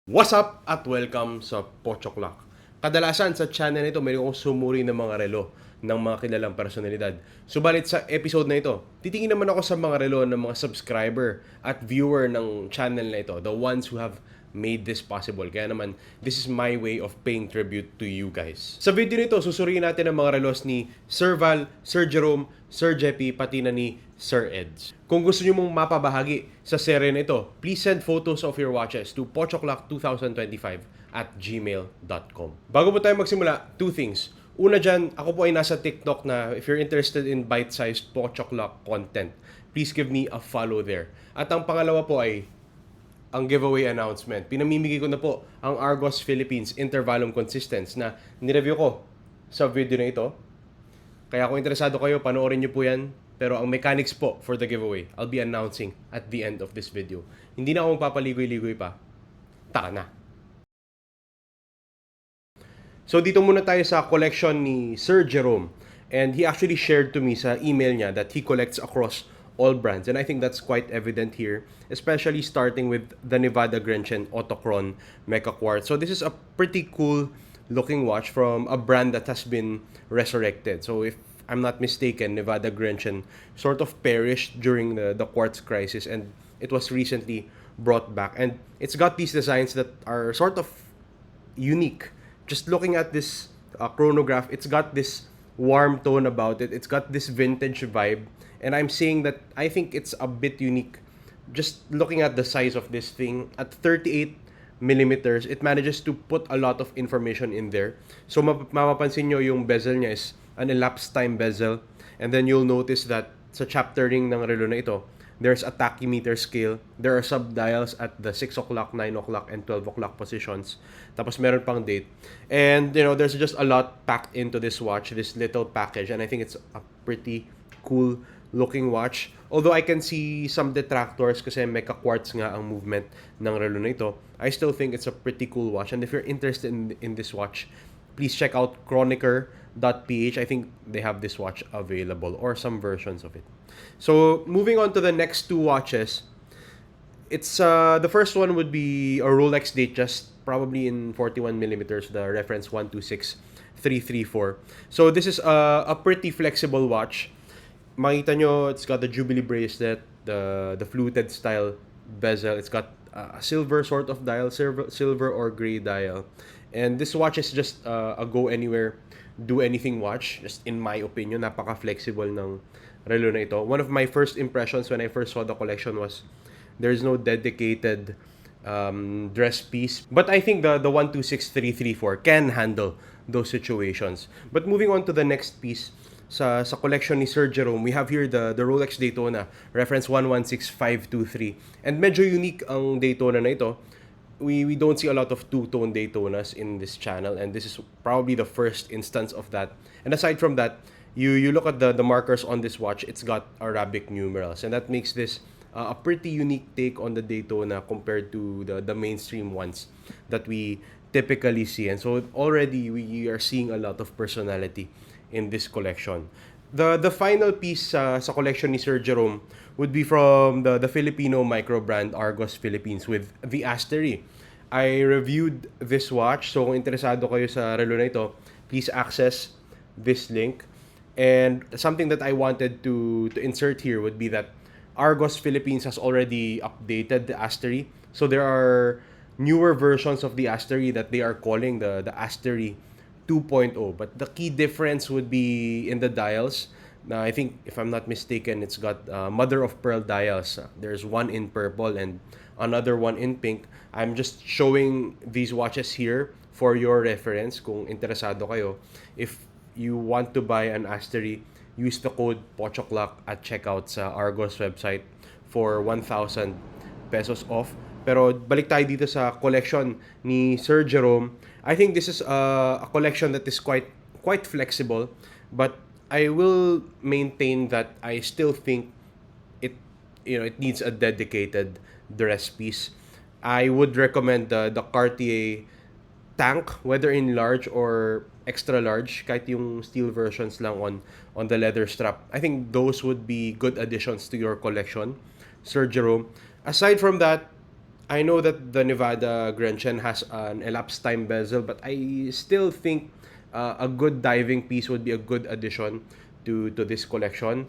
What's up at welcome sa Pochoklak. Kadalasan sa channel nito mayroon kong sumuri ng mga relo ng mga kilalang personalidad. Subalit sa episode na ito, titingin naman ako sa mga relo ng mga subscriber at viewer ng channel na ito, the ones who have made this possible. Kaya naman, this is my way of paying tribute to you guys. Sa video nito, susuriin natin ang mga relos ni Sir Val, Sir Jerome, Sir Jeppy, pati na ni Sir Eds. Kung gusto nyo mong mapabahagi sa serye na ito, please send photos of your watches to pochoklak2025@gmail.com. Bago po tayo magsimula, two things. Una dyan, ako po ay nasa TikTok na if you're interested in bite-sized Pochoklak content, please give me a follow there. At ang pangalawa po ay ang giveaway announcement. Pinamimigay ko na po ang Argos Philippines Intervalum Consistence na nireview ko sa video na ito. Kaya kung interesado kayo, panoorin nyo po yan. Pero ang mechanics po for the giveaway, I'll be announcing at the end of this video. Hindi na ako magpapaligoy-ligoy pa. Taka na. So dito muna tayo sa collection ni Sir Jerome. And he actually shared to me sa email niya that he collects across all brands. And I think that's quite evident here, especially starting with the Nevada Grenchen Autochron Mecha Quartz. So this is a pretty cool looking watch from a brand that has been resurrected. So if I'm not mistaken, Nevada Grenchen sort of perished during the quartz crisis, and it was recently brought back. And it's got these designs that are sort of unique. Just looking at this chronograph, it's got this warm tone about it. It's got this vintage vibe. And I'm saying that I think it's a bit unique. Just looking at the size of this thing, at 38 millimeters, it manages to put a lot of information in there. So mapapansin nyo yung bezel niya is an elapsed time bezel. And then you'll notice that sa chaptering ng relo na ito, there's a tachymeter scale. There are sub-dials at the 6 o'clock, 9 o'clock, and 12 o'clock positions. Tapos meron pang date. And, there's just a lot packed into this watch, this little package. And I think it's a pretty cool looking watch. Although I can see some detractors kasi mecha quartz nga ang movement ng relo na ito, I still think it's a pretty cool watch. And if you're interested in this watch, please check out chroniker.ph. I think they have this watch available or some versions of it. So, moving on to the next two watches. It's the first one would be a Rolex Datejust, probably in 41 millimeters, the reference 126334. So, this is a pretty flexible watch. Makita nyo, it's got the Jubilee bracelet, the fluted style bezel. It's got a silver sort of dial, silver or gray dial. And this watch is just a go anywhere, do anything watch. Just in my opinion, napaka-flexible ng relo na ito. One of my first impressions when I first saw the collection was there's no dedicated dress piece. But I think the 126334 can handle those situations. But moving on to the next piece, sa collection ni Sir Jerome, we have here the Rolex Daytona, reference 116523. And medyo unique ang Daytona na ito. We don't see a lot of two-tone Daytonas in this channel, and this is probably the first instance of that. And aside from that, you look at the markers on this watch, it's got Arabic numerals, and that makes this a pretty unique take on the Daytona compared to the mainstream ones that we typically see. And so already we are seeing a lot of personality in this collection. The final piece sa collection ni Sir Jerome would be from the Filipino micro brand Argos Philippines with the Astery. I reviewed this watch, so kung interesado kayo sa relo na ito, please access this link. And something that I wanted to insert here would be that Argos Philippines has already updated the Astery. So there are newer versions of the Astery that they are calling the Astery 2.0, but the key difference would be in the dials. Now, I think, if I'm not mistaken, it's got mother of pearl dials. There's one in purple and another one in pink. I'm just showing these watches here for your reference kung interesado kayo. If you want to buy an Astery, use the code POCHOKLAK at checkout sa Argos website for 1,000 pesos off. Pero balik tayo dito sa collection ni Sir Jerome. I think this is a collection that is quite flexible, but I will maintain that I still think it needs a dedicated dress piece. I would recommend the Cartier Tank, whether in large or extra large, kahit yung steel versions lang on the leather strap. I think those would be good additions to your collection, Sir Jerome. Aside from that, I know that the Nevada Grenchen has an elapsed time bezel, but I still think a good diving piece would be a good addition to this collection.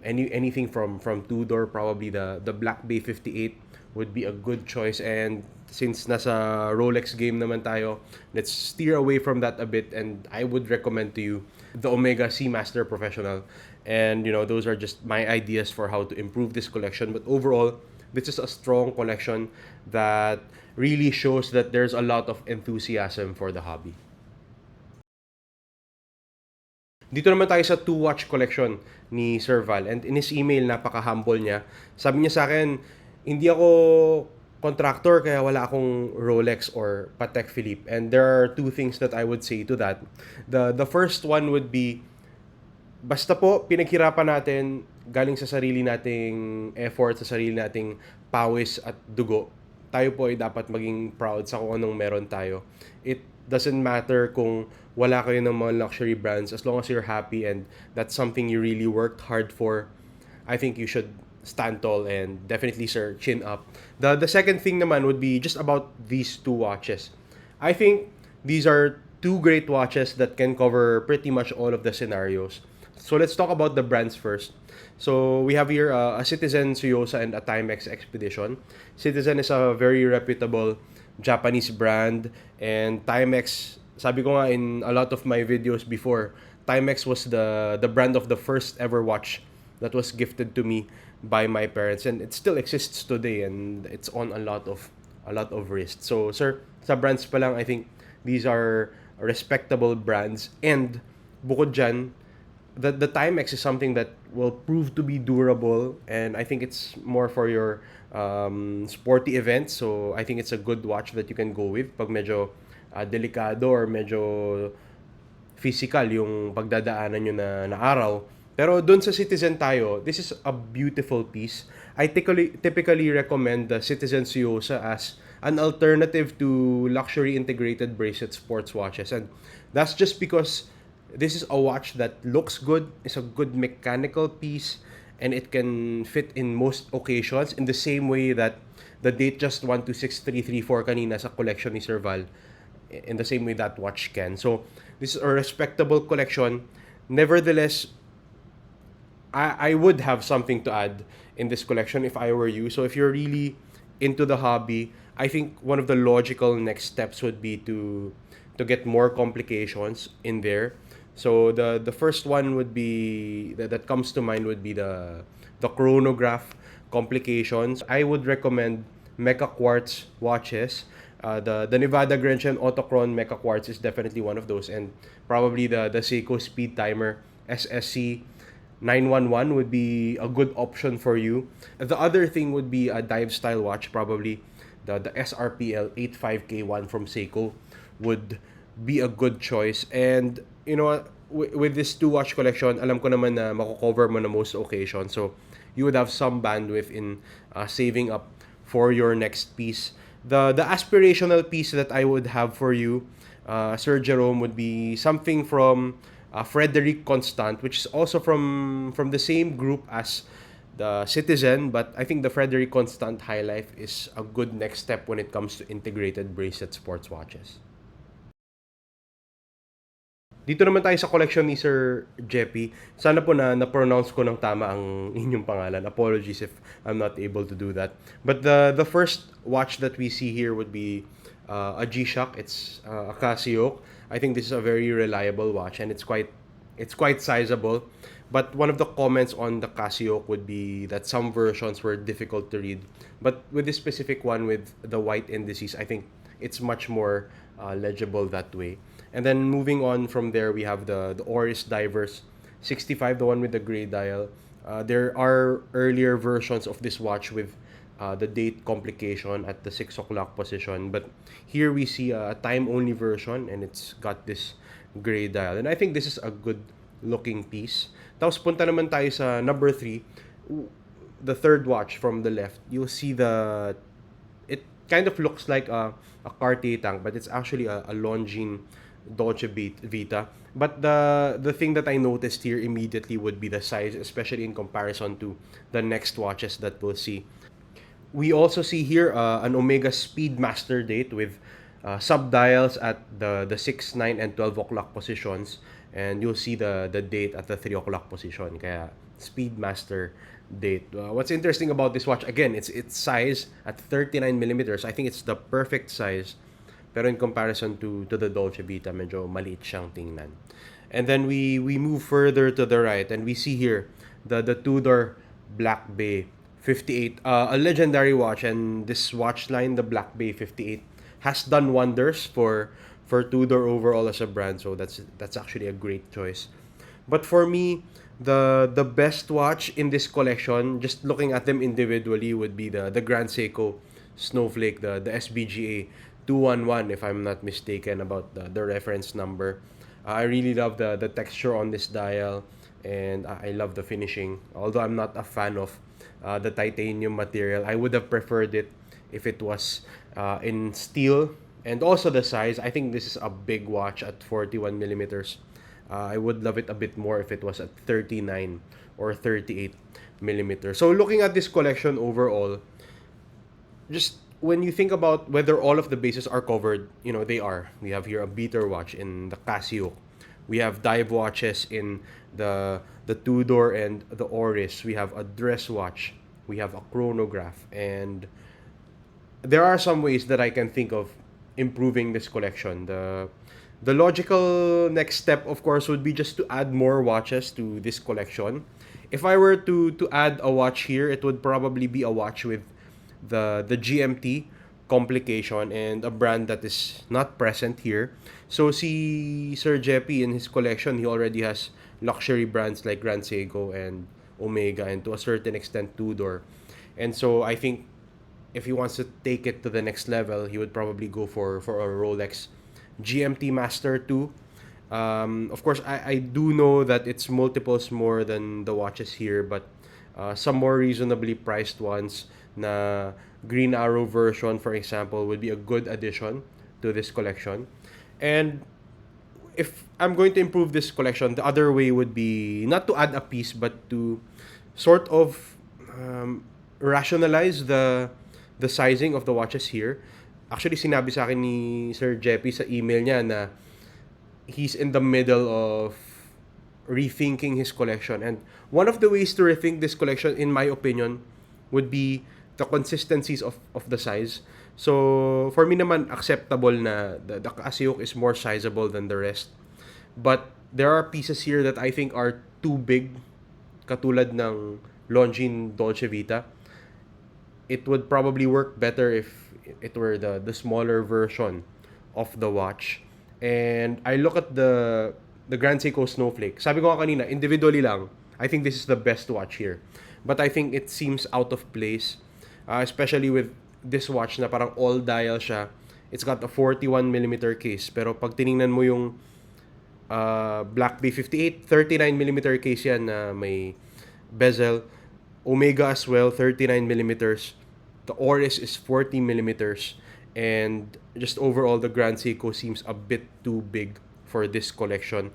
Anything from Tudor, probably the Black Bay 58 would be a good choice. And since nasa Rolex game naman tayo, let's steer away from that a bit. And I would recommend to you the Omega Seamaster Professional. And those are just my ideas for how to improve this collection. But overall, this is a strong collection that really shows that there's a lot of enthusiasm for the hobby. Dito naman tayo sa two-watch collection ni Sir Val. And in his email, napaka-humble niya. Sabi niya sa akin, hindi ako contractor kaya wala akong Rolex or Patek Philippe. And there are two things that I would say to that. The first one would be, basta po pinaghirapan natin galing sa sarili nating effort, sa sarili nating pawis at dugo, tayo po ay dapat maging proud sa kung anong meron tayo. It doesn't matter kung wala kayo ng mga luxury brands, as long as you're happy and that's something you really worked hard for. I think you should stand tall and definitely, sir, chin up. The second thing naman would be just about these two watches. I think these are two great watches that can cover pretty much all of the scenarios. So let's talk about the brands first. So we have here a Citizen Tsuyosa and a Timex Expedition. Citizen is a very reputable Japanese brand, and Timex, sabi ko nga in a lot of my videos before, Timex was the brand of the first ever watch that was gifted to me by my parents, and it still exists today, and it's on a lot of wrists. So sir, sa brands pa lang, I think these are respectable brands, and bukod dyan, the Timex is something that will prove to be durable, and I think it's more for your sporty events. So I think it's a good watch that you can go with pag medyo delikado or medyo physical yung pagdadaanan nyo na araw. Pero doon sa Citizen tayo, this is a beautiful piece. I typically recommend the Citizen Tsuyosa as an alternative to luxury integrated bracelet sports watches. And that's just because this is a watch that looks good, is a good mechanical piece, and it can fit in most occasions in the same way that the Datejust 126334 kanina sa collection ni Sir Val, in the same way that watch can. So, this is a respectable collection. Nevertheless, I would have something to add in this collection if I were you. So, if you're really into the hobby, I think one of the logical next steps would be to get more complications in there. So the first one would be that comes to mind would be the chronograph complications. I would recommend Mecha Quartz watches. The Nevada Grenchen Autochron Mecha Quartz is definitely one of those, and probably the Seiko Speed Timer SSC 911 would be a good option for you. The other thing would be a dive style watch, probably the SRPL 85K1 from Seiko would be a good choice. And with this two watch collection, alam ko naman na mako-cover mo na most occasions. So you would have some bandwidth in saving up for your next piece. The aspirational piece that I would have for you, Sir Jerome, would be something from Frederic Constant, which is also from the same group as the Citizen, but I think the Frederic Constant High Life is a good next step when it comes to integrated bracelet sports watches. Dito naman tayo sa collection ni Sir Jeppy. Sana po na-pronounce ko ng tama ang inyong pangalan. Apologies if I'm not able to do that. But the first watch that we see here would be a G-Shock. It's a Casio. I think this is a very reliable watch, and it's quite sizable. But one of the comments on the Casio would be that some versions were difficult to read. But with this specific one with the white indices, I think it's much more legible that way. And then moving on from there, we have the Oris Divers 65, the one with the gray dial. There are earlier versions of this watch with the date complication at the 6 o'clock position. But here we see a time-only version, and it's got this gray dial. And I think this is a good looking piece. Tapos punta naman tayo sa number 3, the third watch from the left. You'll see it kind of looks like a Cartier tank, but it's actually a Longines Dolce Vita. But the thing that I noticed here immediately would be the size, especially in comparison to the next watches that we'll see. We also see here an Omega Speedmaster date with sub-dials at the 6, 9, and 12 o'clock positions. And you'll see the date at the 3 o'clock position. Kaya Speedmaster date. What's interesting about this watch, again, its size at 39 millimeters. I think it's the perfect size. Pero in comparison to the Dolce Vita, medyo maliit siyang tingnan. And then we move further to the right and we see here the Tudor Black Bay 58, a legendary watch, and this watch line, the Black Bay 58, has done wonders for Tudor overall as a brand. So that's actually a great choice. But for me, the best watch in this collection, just looking at them individually, would be the Grand Seiko Snowflake, the SBGA 211, if I'm not mistaken about the reference number. I really love the texture on this dial, and I love the finishing. Although I'm not a fan of the titanium material, I would have preferred it if it was in steel. And also the size, I think this is a big watch at 41 millimeters. I would love it a bit more if it was at 39 or 38 millimeters. So looking at this collection overall, just when you think about whether all of the bases are covered, they are. We have here a beater watch in the Casio. We have dive watches in the Tudor and the Oris. We have a dress watch. We have a chronograph. And there are some ways that I can think of improving this collection. The logical next step, of course, would be just to add more watches to this collection. If I were to add a watch here, it would probably be a watch with the GMT complication and a brand that is not present here. So see Sir Jeppy in his collection, he already has luxury brands like Grand Seiko and Omega, and to a certain extent Tudor. And so I think if he wants to take it to the next level, he would probably go for a Rolex GMT Master 2. Of course, I do know that it's multiples more than the watches here, but some more reasonably priced ones na Green Arrow version, for example, would be a good addition to this collection. And if I'm going to improve this collection, the other way would be not to add a piece, but to sort of rationalize the sizing of the watches here. Actually, sinabi sa akin ni Sir Jeppy sa email niya na he's in the middle of rethinking his collection. And one of the ways to rethink this collection, in my opinion, would be the consistencies of the size. So, for me naman, acceptable na the Casio is more sizable than the rest. But there are pieces here that I think are too big, katulad ng Longines Dolce Vita. It would probably work better if it were the smaller version of the watch. And I look at the Grand Seiko Snowflake. Sabi ko nga kanina, individually lang, I think this is the best watch here. But I think it seems out of place, especially with this watch na parang all dial siya. It's got a 41mm case. Pero pag tiningnan mo yung Black Bay 58, 39mm case yan na may bezel. Omega as well, 39mm. The Oris is 40mm. And just overall, the Grand Seiko seems a bit too big for this collection.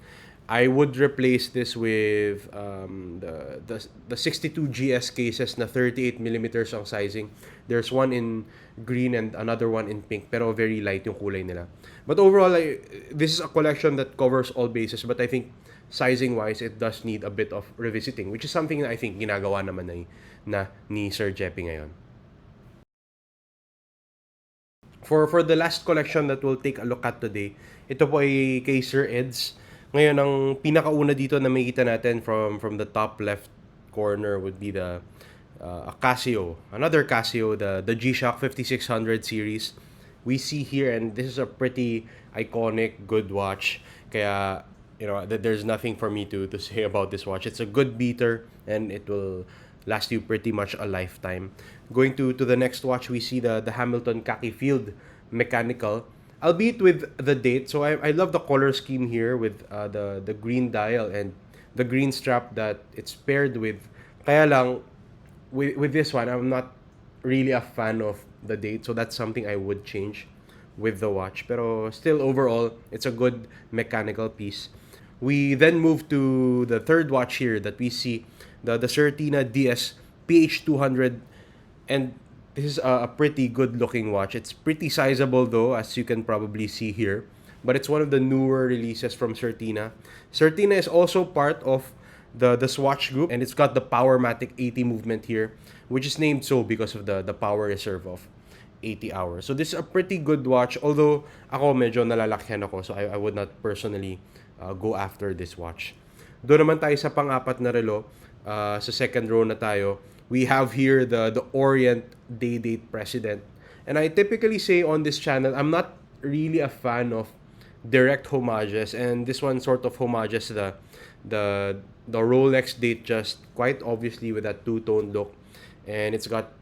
I would replace this with the 62 GS cases na 38mm ang sizing. There's one in green and another one in pink, pero very light yung kulay nila. But overall, this is a collection that covers all bases, but I think sizing-wise, it does need a bit of revisiting, which is something that I think ginagawa naman ni Sir Jeppy ngayon. For the last collection that we'll take a look at today, ito po ay kay Sir Eds. Ngayon, ang pinakauna dito na makikita natin from the top left corner would be the Casio. Another Casio, the G-Shock 5600 series. We see here, and this is a pretty iconic, good watch. Kaya, there's nothing for me to say about this watch. It's a good beater, and it will last you pretty much a lifetime. Going to the next watch, we see the Hamilton Khaki Field Mechanical, albeit with the date. So I love the color scheme here with the green dial and the green strap that it's paired with. Kaya lang, with this one, I'm not really a fan of the date. So that's something I would change with the watch. Pero still, overall, it's a good mechanical piece. We then move to the third watch here that we see, the Certina DS PH200. And This is a pretty good looking watch. It's pretty sizable though, as you can probably see here. But it's one of the newer releases from Certina. Certina is also part of the Swatch group, and it's got the Powermatic 80 movement here, which is named so because of the power reserve of 80 hours. So this is a pretty good watch, although ako medyo nalalakyan ako, so I would not personally go after this watch. Doon naman tayo sa pang-apat na relo. Sa second row na tayo. We have here the Orient Day-Date President. And I typically say on this channel, I'm not really a fan of direct homages, and this one sort of homages the Rolex date just quite obviously with that two-tone look. And it's got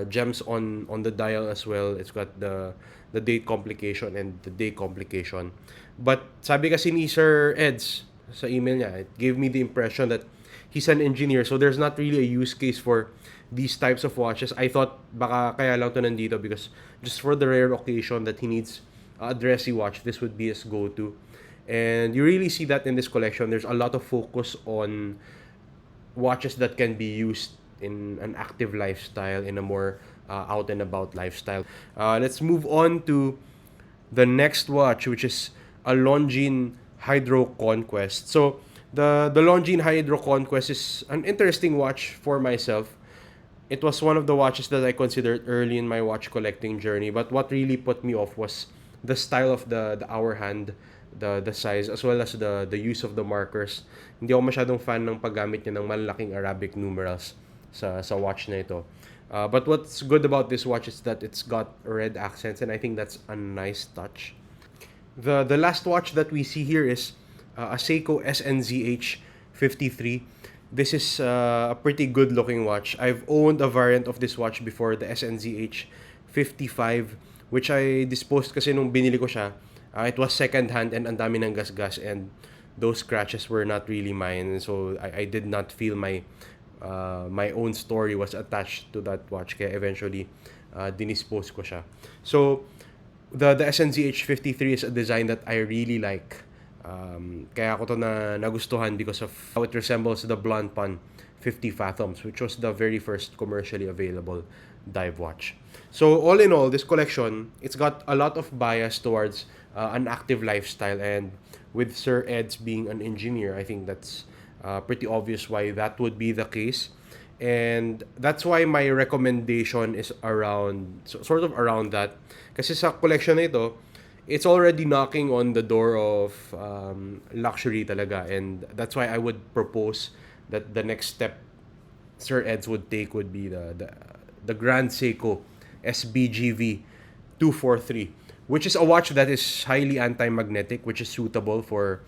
gems on the dial as well. It's got the date complication and the day complication. But sabi kasi ni Sir Eds sa email niya, it gave me the impression that he's an engineer, so there's not really a use case for these types of watches. I thought baka kaya lang to nandito because just for the rare occasion that he needs a dressy watch, this would be his go-to. And you really see that in this collection. There's a lot of focus on watches that can be used in an active lifestyle, in a more out and about lifestyle. Let's move on to the next watch, which is a Longines Hydro Conquest. So the Longines Hydro Conquest is an interesting watch for myself. It was one of the watches that I considered early in my watch collecting journey, but what really put me off was the style of the hour hand, the size, as well as the use of the markers. Hindi ako masyadong fan ng paggamit niya ng malalaking Arabic numerals sa watch na ito. But what's good about this watch is that it's got red accents, and I think that's a nice touch. The last watch that we see here is a Seiko SNZH 53. This is a pretty good looking watch. I've owned a variant of this watch before, the SNZH 55, which I disposed kasi nung binili ko siya. It was second hand and ang dami ng gasgas, and those scratches were not really mine. So I did not feel my own story was attached to that watch, kaya eventually dinispose ko siya. So the SNZH 53 is a design that I really like. Kaya ako to nagustuhan because of how it resembles the Blancpain 50 Fathoms, which was the very first commercially available dive watch. So all in all, this collection, it's got a lot of bias towards an active lifestyle, and with Sir Eds being an engineer, I think that's pretty obvious why that would be the case. And that's why my recommendation is around, sort of around that. Kasi sa collection na ito, it's already knocking on the door of luxury talaga, and that's why I would propose that the next step Sir Eds would take would be the Grand Seiko SBGV 243, which is a watch that is highly anti-magnetic, which is suitable for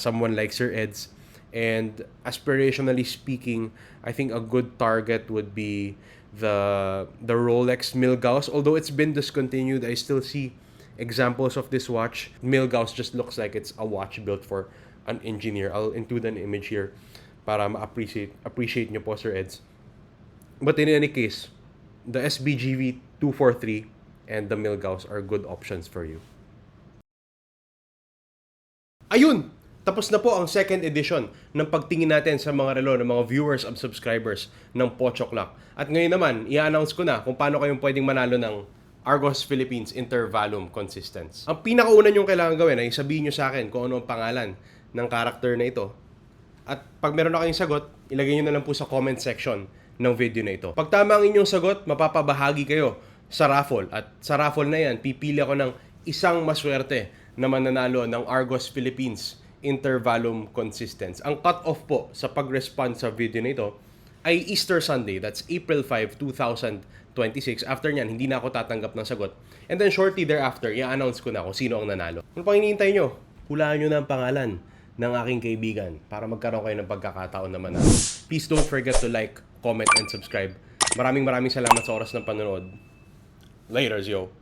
someone like Sir Eds. And aspirationally speaking, I think a good target would be the Rolex Milgauss. Although it's been discontinued, I still see examples of this watch. Milgauss just looks like it's a watch built for an engineer. I'll include an image here para ma-appreciate nyo po, Sir Eds. But in any case, the SBGV 243 and the Milgauss are good options for you. Ayun! Tapos na po ang second edition ng pagtingin natin sa mga relo ng mga viewers and subscribers ng Pocho Clock. At ngayon naman, i-announce ko na kung paano kayong pwedeng manalo ng Argos Philippines Intervalum Consistence. Ang pinakauna nyong kailangan gawin ay sabihin nyo sa akin kung ano ang pangalan ng character na ito. At pag meron na kayong sagot, ilagay nyo na lang po sa comment section ng video na ito. Pag tama ang inyong sagot, mapapabahagi kayo sa raffle. At sa raffle na yan, pipili ako ng isang maswerte na mananalo ng Argos Philippines Intervalum Consistence. Ang cut-off po sa pag-respond sa video na ito ay Easter Sunday. That's April 5, 2026. After nyan, hindi na ako tatanggap ng sagot. And then shortly thereafter, i-announce ko na kung sino ang nanalo. Ano pang hinihintay nyo? Hulaan nyo na ang pangalan ng aking kaibigan para magkaroon kayo ng pagkakataon naman na. Please don't forget to like, comment, and subscribe. Maraming salamat sa oras ng panonood. Laters, yo!